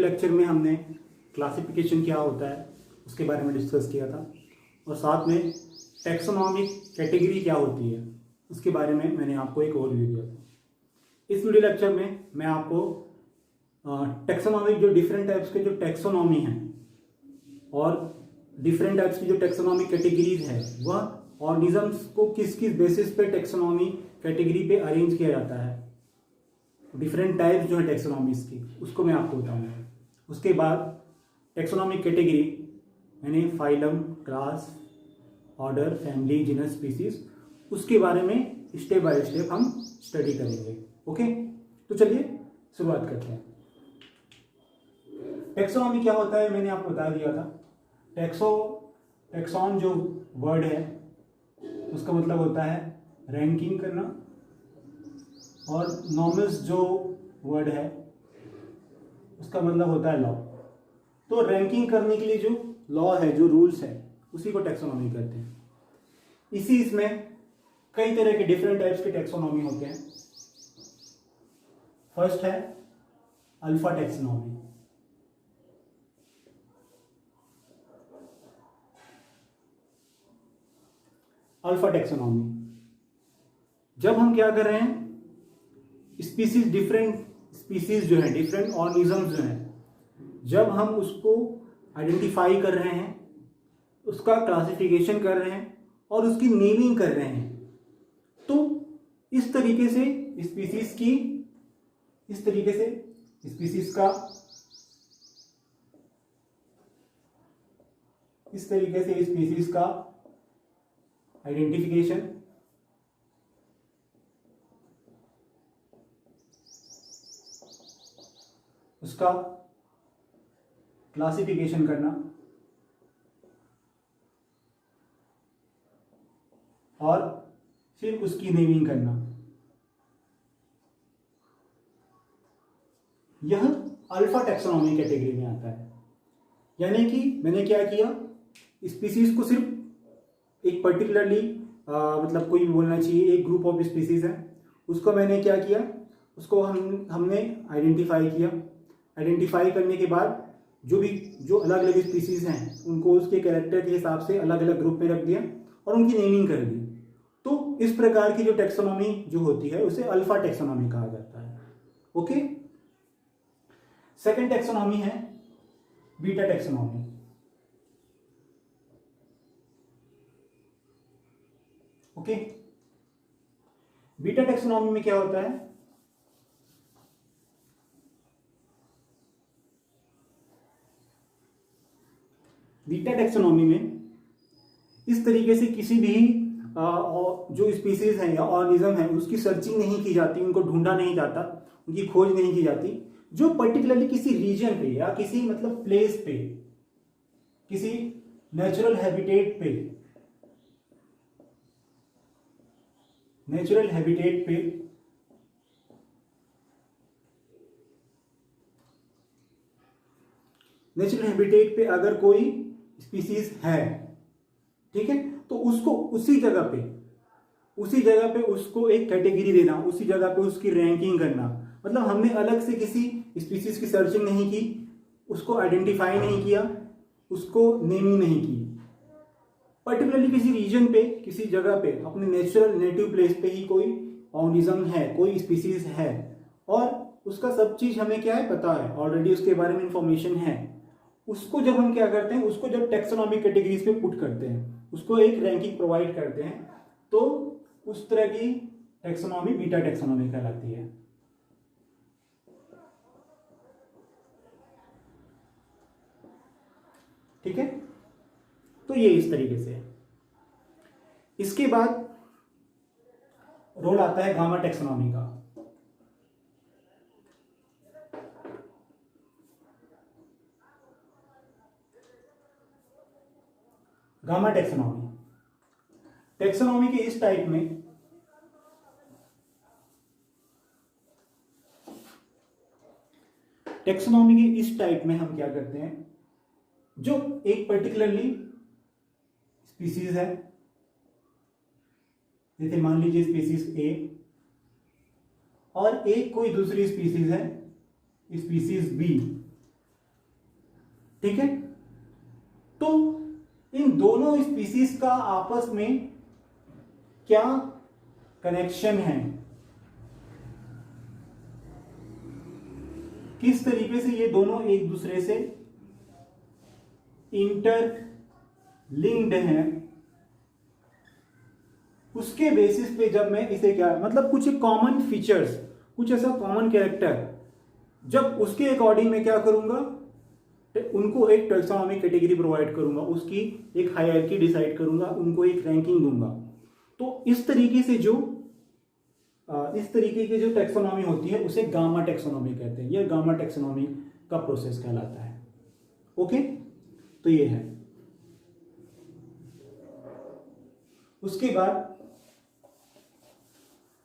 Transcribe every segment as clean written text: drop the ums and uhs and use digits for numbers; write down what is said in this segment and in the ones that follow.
Lecture में हमने classification क्या होता है उसके बारे में डिस्कस किया था और साथ में टैक्सोनॉमिक कैटेगरी क्या होती है उसके बारे में मैंने आपको एक ओवरव्यू दिया था। इस वीडियो लेक्चर में मैं आपको टैक्सोनॉमिक जो डिफरेंट टाइप्स के जो टैक्सोनॉमी हैं और डिफरेंट टाइप्स की जो टैक्सोनॉमिक कैटेगरीज है वह ऑर्गेनिजम्स को किस किस बेसिस पे टैक्सोनॉमी कैटेगरी पे अरेंज किया जाता है, डिफरेंट टाइप्स जो है टैक्सोनॉमीज की उसको मैं आपको बताऊंगा। उसके बाद टैक्सोनॉमिक कैटेगरी यानी phylum, class, order, family, genus, species, उसके बारे में स्टेप बाय स्टेप हम स्टडी करेंगे। ओके, तो चलिए शुरुआत करते हैं। टैक्सोनॉमी क्या होता है मैंने आपको बता दिया था। टैक्सॉन जो वर्ड है उसका मतलब होता है रैंकिंग करना, और नॉमिस जो वर्ड है उसका मतलब होता है लॉ। तो रैंकिंग करने के लिए जो लॉ है, जो रूल्स है, उसी को टैक्सोनॉमी कहते हैं। इसमें कई तरह के डिफरेंट टाइप्स के टैक्सोनॉमी होते हैं। फर्स्ट है अल्फा टैक्सोनॉमी। अल्फा टैक्सोनॉमी जब हम क्या कर रहे हैं, स्पीसीज, डिफरेंट स्पीसीज जो है, डिफरेंट ऑर्गेनिजम्स जो है, जब हम उसको आइडेंटिफाई कर रहे हैं, उसका क्लासिफिकेशन कर रहे हैं और उसकी नेमिंग कर रहे हैं, तो इस तरीके से स्पीसीज का आइडेंटिफिकेशन, उसका क्लासिफिकेशन करना और फिर उसकी नेमिंग करना, यह अल्फा टैक्सोनॉमी कैटेगरी में आता है। यानी कि मैंने क्या किया, स्पीसीज को सिर्फ एक पर्टिकुलरली मतलब कोई भी बोलना चाहिए, एक ग्रुप ऑफ स्पीसीज है, उसको मैंने क्या किया, उसको हमने आइडेंटिफाई किया। आइडेंटिफाई करने के बाद जो अलग अलग स्पीसीज हैं उनको उसके कैरेक्टर के हिसाब से अलग अलग ग्रुप में रख दिया और उनकी नेमिंग कर दी। तो इस प्रकार की जो टैक्सोनॉमी जो होती है उसे अल्फा टैक्सोनॉमी कहा जाता है। ओके, सेकंड टैक्सोनॉमी है beta taxonomy. Okay, beta taxonomy में क्या होता है, बीटा टैक्सोनॉमी में इस तरीके से किसी भी जो स्पीसीज है या ऑर्गेनिज्म है उसकी सर्चिंग नहीं की जाती, उनको ढूंढा नहीं जाता, उनकी खोज नहीं की जाती, जो पर्टिकुलरली किसी रीजन पे या किसी मतलब प्लेस पे, किसी नेचुरल हैबिटेट पे अगर कोई स्पीसीज है, ठीक है, तो उसको उसी जगह पे उसको एक कैटेगरी देना, उसी जगह पे उसकी रैंकिंग करना। मतलब हमने अलग से किसी स्पीसीज की सर्चिंग नहीं की, उसको आइडेंटिफाई नहीं किया, उसको नेमिंग नहीं की, पर्टिकुलरली किसी रीजन पे, किसी जगह पे, अपने नेटिव प्लेस पे ही कोई ऑर्गेनिज्म है, कोई स्पीसीज है और उसका सब चीज हमें क्या है पता है, ऑलरेडी उसके बारे में इंफॉर्मेशन है। उसको जब हम क्या करते हैं, उसको जब टैक्सोनॉमिक कैटेगरीज पे पुट करते हैं, उसको एक रैंकिंग प्रोवाइड करते हैं, तो उस तरह की टैक्सोनॉमी बीटा टैक्सोनॉमी कहलाती है। ठीक है, तो ये इस तरीके से है। इसके बाद रोल आता है गामा टैक्सोनॉमी का। गामा टैक्सोनॉमी के इस टाइप में हम क्या करते हैं, जो एक पर्टिकुलरली स्पीसीज है, जैसे मान लीजिए स्पीसीज ए, और एक कोई दूसरी स्पीसीज है, स्पीसीज बी, ठीक है। तो इन दोनों स्पीसीज का आपस में क्या कनेक्शन है, किस तरीके से ये दोनों एक दूसरे से इंटरलिंक्ड हैं, उसके बेसिस पे जब मैं इसे क्या मतलब कुछ कॉमन फीचर्स, कुछ ऐसा कॉमन कैरेक्टर, जब उसके अकॉर्डिंग मैं क्या करूंगा, उनको एक टैक्सोनॉमिक कैटेगरी प्रोवाइड करूंगा, उसकी एक हायरार्की डिसाइड करूंगा, उनको एक रैंकिंग दूंगा। तो इस तरीके से जो इस तरीके की जो टैक्सोनॉमी होती है उसे गामा टैक्सोनॉमी कहते हैं। यह गामा टैक्सोनॉमी का प्रोसेस कहलाता है। ओके, तो ये है। उसके बाद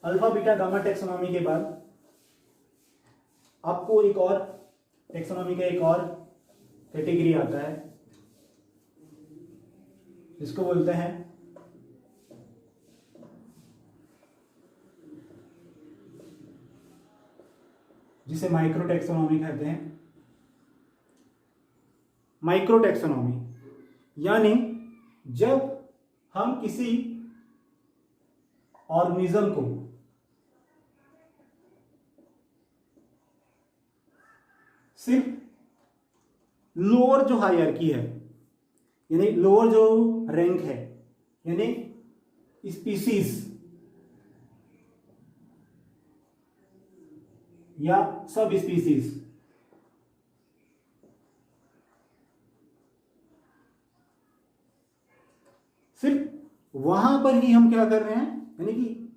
अल्फा बीटा गामा टैक्सोनॉमी के बाद आपको एक और टैक्सोनॉमी का एक और कैटेगरी आता है, जिसको बोलते हैं जिसे माइक्रो टैक्सोनॉमी कहते हैं। माइक्रो टैक्सोनॉमी यानी जब हम किसी ऑर्गेनिज्म को सिर्फ लोअर जो हायरार्की है, यानी लोअर जो रैंक है, यानी स्पीसीज या सब स्पीसीज, सिर्फ वहां पर ही हम क्या कर रहे हैं, यानी कि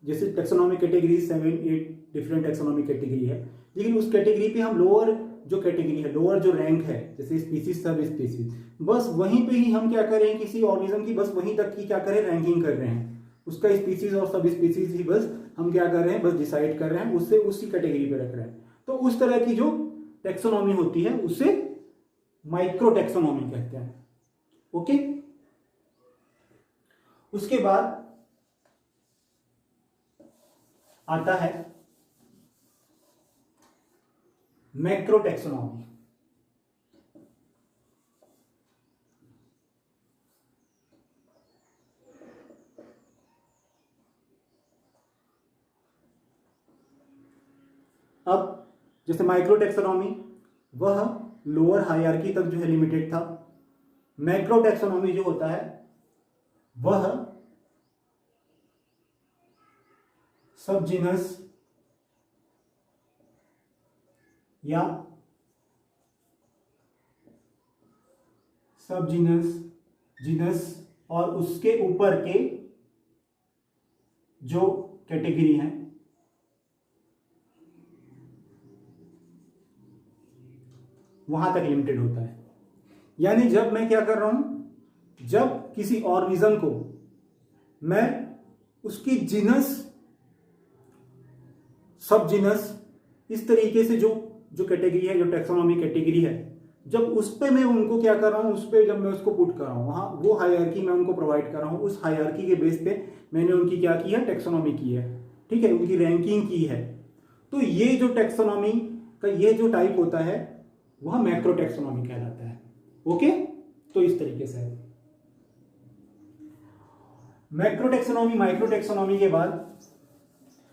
जैसे taxonomic category 7-8 different taxonomic category है, लेकिन उस कैटेगरी पे हम लोअर जो कैटेगरी है, लोअर जो रैंक है, जैसे स्पीसीज सब स्पीसीज, बस वहीं पे ही हम क्या करें, किसी ऑर्गेनिज्म की बस वहीं तक की क्या करें, रैंकिंग कर रहे हैं। उसका स्पीसीज और सब स्पीसीज ही बस हम क्या कर रहे हैं, बस डिसाइड कर रहे हैं, उससे उसी कैटेगरी पे रख रहे हैं। तो उस तरह की जो टैक्सोनॉमी होती है उसे माइक्रो टैक्सोनॉमी कहते हैं। ओके, उसके बाद आता है मैक्रो टैक्सोनॉमी। अब जैसे माइक्रो टैक्सोनॉमी वह लोअर हायरार्की तक जो है लिमिटेड था, मैक्रो टैक्सोनॉमी जो होता है वह सब जीनस या सब जीनस और उसके ऊपर के जो कैटेगरी हैं वहां तक लिमिटेड होता है। यानी जब मैं क्या कर रहा हूं, जब किसी ऑर्गेनिज्म को मैं उसकी जीनस, सब जीनस, इस तरीके से जो कैटेगरी है, जो टैक्सोनॉमी कैटेगरी है, जब उस पे मैं उनको क्या कर रहा हूं, उस पे जब मैं उसको पुट कर रहा हूं, वहां वो हायरार्की मैं उनको प्रोवाइड कर रहा हूं, उस हायरार्की के बेस पे मैंने उनकी क्या की है, टैक्सोनॉमी की है, ठीक है, उनकी रैंकिंग की है। तो ये जो टैक्सोनॉमी का ये जो टाइप होता है वह मैक्रो टैक्सोनॉमी कहलाता है। ओके, तो इस तरीके से है मैक्रो टैक्सोनॉमी। माइक्रो टैक्सोनॉमी के बाद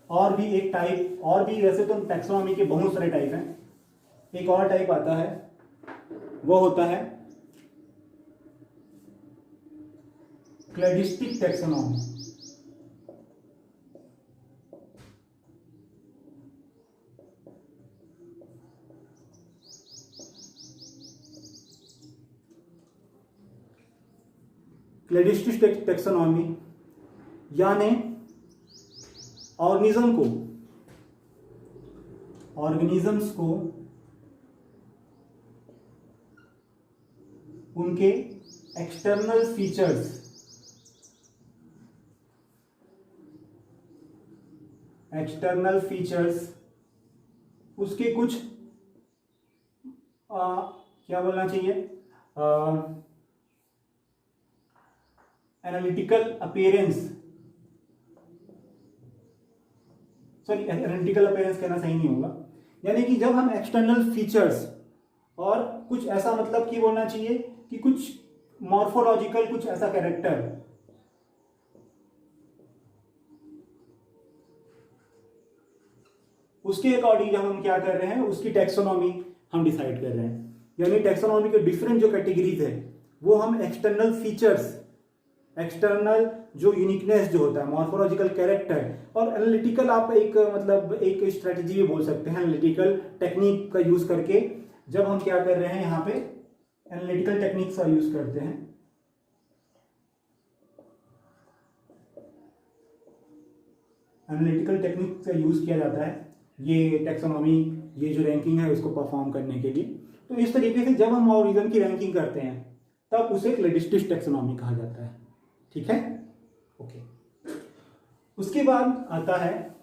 और भी एक टाइप, और भी वैसे तो टैक्सोनॉमी के बहुत सारे टाइप हैं, एक और टाइप आता है, वो होता है क्लैडिस्टिक टैक्सोनॉमी। क्लैडिस्टिक टैक्सोनॉमी यानी ऑर्गेनिजम्स को उनके एक्सटर्नल फीचर्स उसके कुछ क्या बोलना चाहिए, analytical appearance, sorry analytical appearance कहना सही नहीं होगा, यानी कि जब हम एक्सटर्नल फीचर्स और कुछ ऐसा मतलब कि बोलना चाहिए कि कुछ मॉर्फोलॉजिकल कुछ ऐसा कैरेक्टर, उसके अकॉर्डिंग जब हम क्या कर रहे हैं, उसकी टैक्सोनॉमी हम डिसाइड कर रहे हैं। यानी टैक्सोनॉमी के डिफरेंट जो कैटेगरीज है वो हम एक्सटर्नल फीचर्स, एक्सटर्नल जो यूनिकनेस जो होता है, मॉर्फोलॉजिकल कैरेक्टर और एनालिटिकल, आप एक मतलब एक स्ट्रेटजी भी बोल सकते हैं, एनालिटिकल टेक्निक का यूज करके जब हम क्या कर रहे हैं, यहाँ पे एनालिटिकल टेक्निक्स का यूज करते हैं। एनालिटिकल टेक्निक का यूज किया जाता है ये टैक्सोनॉमी, ये जो रैंकिंग है उसको परफॉर्म करने के लिए। तो इस तरीके से जब हम ऑर्गेनिज्म की रैंकिंग करते हैं तब उसे क्लैडिस्टिक टैक्सोनॉमी कहा जाता है। ठीक है, ओके। उसके बाद आता है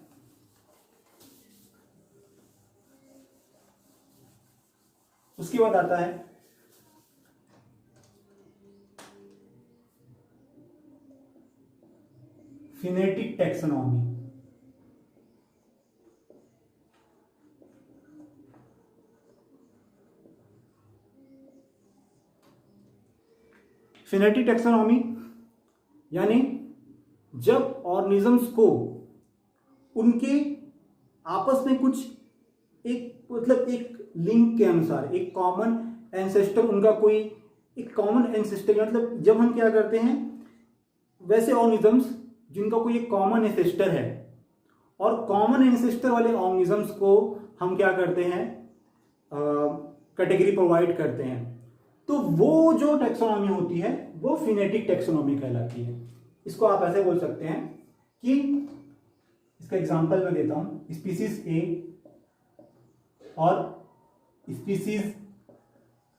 फिनेटिक टैक्सोनॉमी। फिनेटिक टैक्सोनॉमी यानी जब ऑर्गेनिजम्स को उनके आपस में कुछ एक मतलब एक लिंक के अनुसार एक कॉमन एंसेस्टर, उनका कोई एक कॉमन एंसेस्टर, मतलब जब हम क्या करते हैं वैसे ऑर्गेनिजम्स जिनका कोई एक कॉमन एंसेस्टर है और कॉमन एंसेस्टर वाले ऑर्गेनिजम्स को हम क्या करते हैं, कैटेगरी प्रोवाइड करते हैं, तो वो जो टैक्सोनॉमी होती है वो फिनेटिक टैक्सोनॉमी कहलाती है। इसको आप ऐसे बोल सकते हैं कि इसका एग्जांपल मैं देता हूं, स्पीसीज ए और स्पीसीज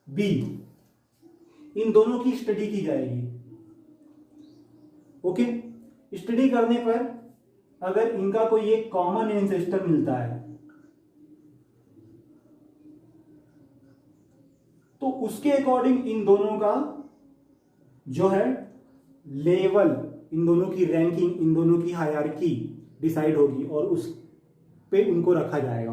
बी, इन दोनों की स्टडी की जाएगी। ओके, स्टडी करने पर अगर इनका कोई एक कॉमन एंसेस्टर मिलता है तो उसके अकॉर्डिंग इन दोनों का जो है लेवल, इन दोनों की रैंकिंग, इन दोनों की हायरार्की डिसाइड होगी और उस पे उनको रखा जाएगा।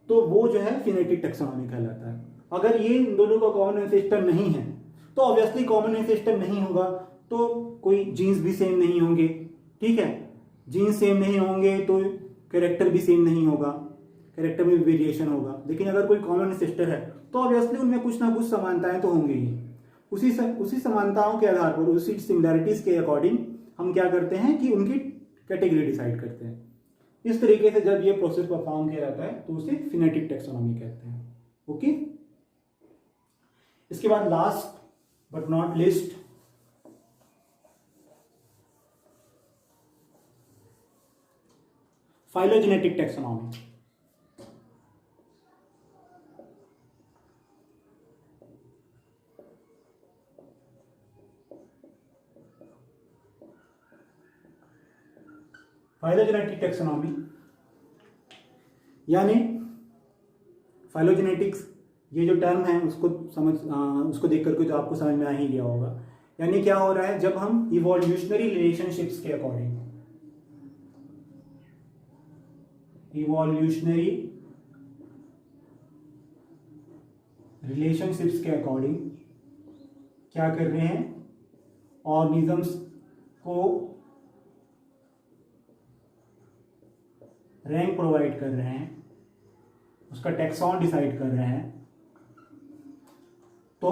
तो वो जो है फिनेटिक टैक्सोनॉमी कहलाता है। अगर ये इन दोनों का कॉमन एंसेस्टर नहीं है तो ऑब्वियसली कॉमन एंसेस्टर नहीं होगा तो कोई जीन्स भी सेम नहीं होंगे। ठीक है, जीन्स सेम नहीं होंगे तो कैरेक्टर भी सेम नहीं होगा, कैरेक्टर में वेरिएशन होगा। लेकिन अगर कोई कॉमन एंसेस्टर है तो ऑब्वियसली उनमें कुछ ना कुछ समानताएं तो होंगी ही। उसी समानताओं के आधार पर, उसी सिमिलैरिटीज के अकॉर्डिंग हम क्या करते हैं कि उनकी कैटेगरी डिसाइड करते हैं। इस तरीके से जब ये प्रोसेस परफॉर्म किया जाता है तो उसे फिनेटिक टैक्सोनॉमी कहते हैं। ओके, इसके बाद last but not list phylogenetic taxonomy. Phylogenetic taxonomy यानी फाइलोजेनेटिक्स, ये जो टर्म है उसको उसको देख करके तो आपको समझ में आ ही गया होगा। यानी क्या हो रहा है, जब हम इवोल्यूशनरी रिलेशनशिप्स के अकॉर्डिंग, इवोल्यूशनरी रिलेशनशिप्स के अकॉर्डिंग क्या कर रहे हैं, ऑर्गेनिजम्स को रैंक प्रोवाइड कर रहे हैं, उसका टैक्सॉन डिसाइड कर रहे हैं, तो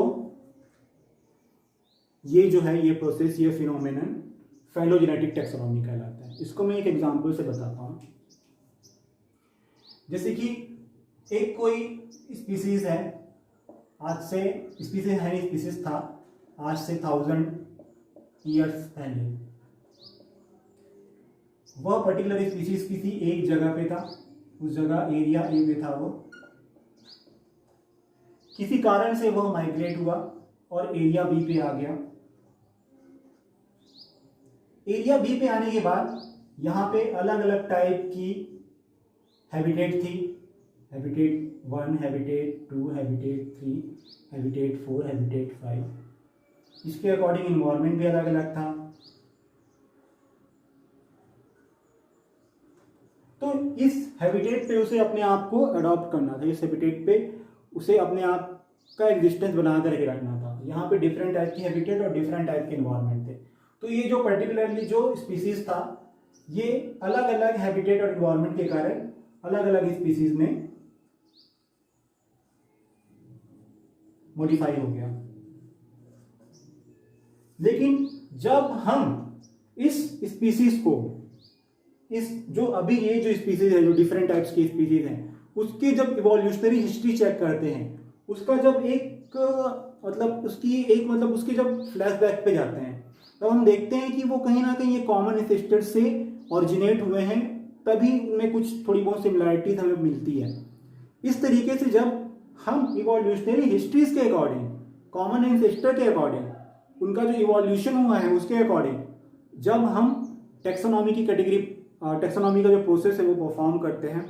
ये जो है ये प्रोसेस, ये फिनोमेनन फाइलोजेनेटिक टैक्सोनॉमी कहलाता है। इसको मैं एक एग्जांपल से बताता हूं। जैसे कि एक कोई स्पीसीज है, आज से स्पीसीज है नहीं, स्पीसीज था आज से 1000 ईयर्स पहले। वह पर्टिकुलर स्पीसीज किसी एक जगह पे था, उस जगह एरिया ए पे था, वो किसी कारण से वह माइग्रेट हुआ और एरिया बी पे आ गया। एरिया बी पे आने के बाद यहाँ पे अलग अलग टाइप की हैबिटेट थी, habitat 1, habitat 2, habitat 3, habitat 4, habitat 5। इसके अकॉर्डिंग इन्वायरमेंट भी अलग अलग था। तो इस हैबिटेट पे उसे अपने आप को अडॉप्ट करना था, इस हैबिटेट पे उसे अपने आप का एग्जिस्टेंस बना करके रखना था। यहाँ पे डिफरेंट टाइप की हैबिटेट और डिफरेंट टाइप के इन्वायरमेंट थे। तो ये जो पर्टिकुलरली जो स्पीसीज था, ये अलग अलग हैबिटेट और इन्वायरमेंट के कारण अलग अलग स्पीसीज में मॉडिफाई हो गया। लेकिन जब हम इस स्पीसीज को, इस जो अभी ये जो स्पीसीज है, जो डिफरेंट टाइप्स की स्पीसीज हैं, उसकी जब इवोल्यूशनरी हिस्ट्री चेक करते हैं, उसका जब उसके जब फ्लैशबैक पे जाते हैं, तब हम देखते हैं कि वो कहीं ना कहीं ये कॉमन एंसेस्टर से ओरिजिनेट हुए हैं, तभी उनमें कुछ थोड़ी बहुत सिमिलैरिटीज हमें मिलती है। इस तरीके से जब हम इवोल्यूशनरी हिस्ट्रीज के अकॉर्डिंग, कॉमन एंसेस्टर के अकॉर्डिंग, उनका जो इवोल्यूशन हुआ है उसके अकॉर्डिंग जब हम टेक्सोनॉमी की कैटेगरी, टेक्सोनॉमी का जो प्रोसेस है वो परफॉर्म करते हैं,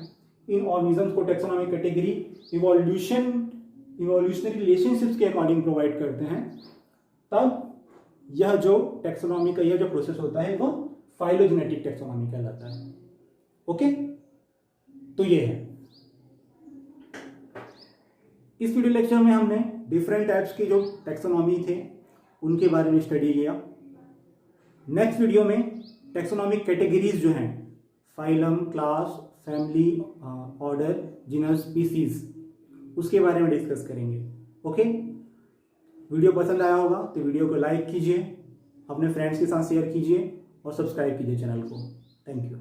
इन ऑर्गेनिजम्स को टेक्सोनॉमी कैटेगरी इवोल्यूशनरी रिलेशनशिप्स के अकॉर्डिंग प्रोवाइड करते हैं, तब यह जो टेक्सोनॉमी का यह जो प्रोसेस होता है वो फाइलोजेनेटिक टेक्सोनॉमी कहलाता है। ओके, तो ये है। इस वीडियो लेक्चर में हमने डिफरेंट टाइप्स की जो टेक्सोनॉमी थे उनके बारे में स्टडी किया। नेक्स्ट वीडियो में टेक्सोनॉमिक कैटेगरीज जो हैं, phylum, class, family, order, genus, species, उसके बारे में डिस्कस करेंगे। ओके, वीडियो पसंद आया होगा तो वीडियो को लाइक कीजिए, अपने फ्रेंड्स के साथ शेयर कीजिए और सब्सक्राइब कीजिए चैनल को। Thank you.